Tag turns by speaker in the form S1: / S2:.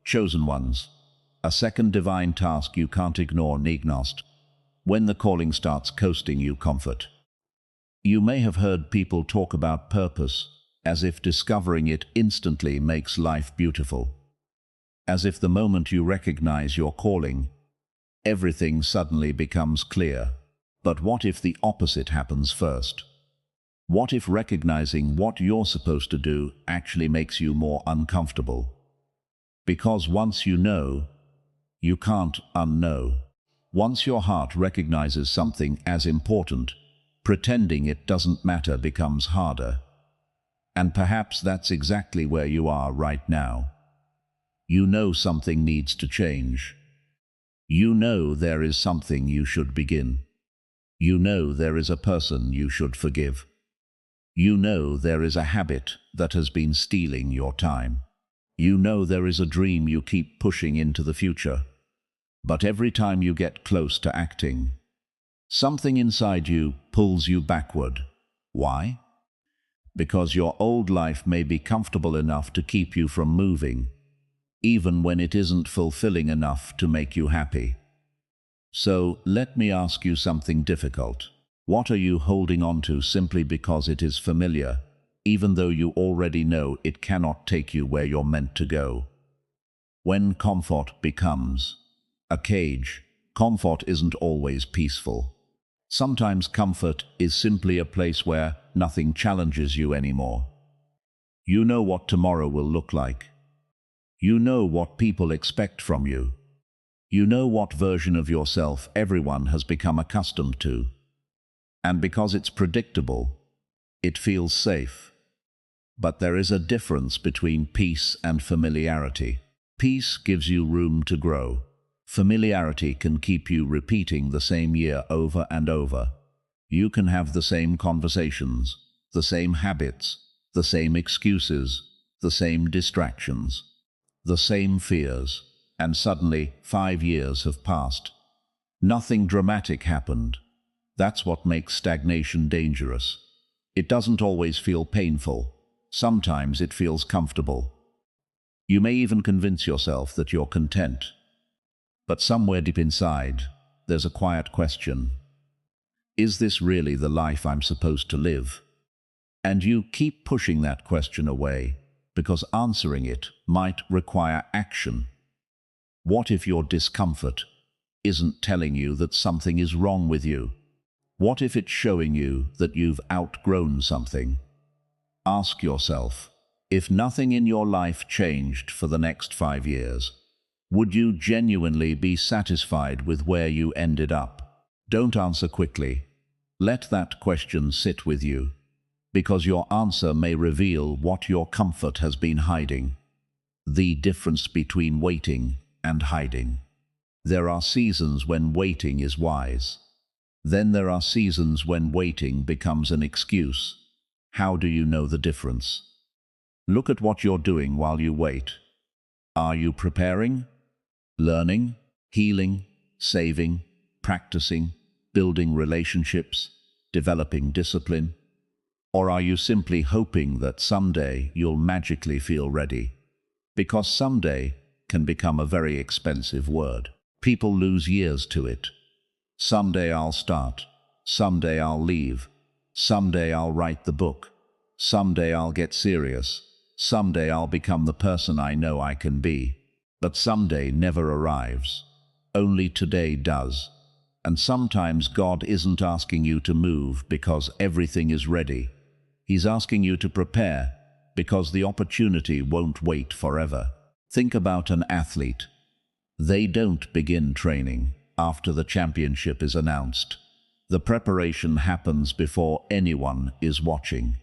S1: Chosen ones. A second divine task you can't ignore, Nignost. When the calling starts coasting you, comfort. You may have heard people talk about purpose, as if discovering it instantly makes life beautiful. As if the moment you recognize your calling, everything suddenly becomes clear. But what if the opposite happens first? What if recognizing what you're supposed to do actually makes you more uncomfortable? Because once you know, you can't unknow. Once your heart recognizes something as important, pretending it doesn't matter becomes harder. And perhaps that's exactly where you are right now. You know something needs to change. You know there is something you should begin. You know there is a person you should forgive. You know there is a habit that has been stealing your time. You know there is a dream you keep pushing into the future. But every time you get close to acting, something inside you pulls you backward. Why? Because your old life may be comfortable enough to keep you from moving, even when it isn't fulfilling enough to make you happy. So let me ask you something difficult. What are you holding on to simply because it is familiar, even though you already know it cannot take you where you're meant to go? When comfort becomes a cage, comfort isn't always peaceful. Sometimes comfort is simply a place where nothing challenges you anymore. You know what tomorrow will look like. You know what people expect from you. You know what version of yourself everyone has become accustomed to. And because it's predictable, it feels safe. But there is a difference between peace and familiarity. Peace gives you room to grow. Familiarity can keep you repeating the same year over and over. You can have the same conversations, the same habits, the same excuses, the same distractions, the same fears, and suddenly 5 years have passed. Nothing dramatic happened. That's what makes stagnation dangerous. It doesn't always feel painful. Sometimes it feels comfortable. You may even convince yourself that you're content. But somewhere deep inside, there's a quiet question. Is this really the life I'm supposed to live? And you keep pushing that question away, because answering it might require action. What if your discomfort isn't telling you that something is wrong with you? What if it's showing you that you've outgrown something? Ask yourself, if nothing in your life changed for the next 5 years, would you genuinely be satisfied with where you ended up? Don't answer quickly. Let that question sit with you, because your answer may reveal what your comfort has been hiding. The difference between waiting and hiding. There are seasons when waiting is wise. Then there are seasons when waiting becomes an excuse. How do you know the difference? Look at what you're doing while you wait. Are you preparing? Learning? Healing? Saving? Practicing? Building relationships? Developing discipline? Or are you simply hoping that someday you'll magically feel ready? Because someday can become a very expensive word. People lose years to it. Someday I'll start. Someday I'll leave. Someday I'll write the book. Someday I'll get serious. Someday I'll become the person I know I can be. But someday never arrives. Only today does. And sometimes God isn't asking you to move because everything is ready. He's asking you to prepare because the opportunity won't wait forever. Think about an athlete. They don't begin training after the championship is announced. The preparation happens before anyone is watching.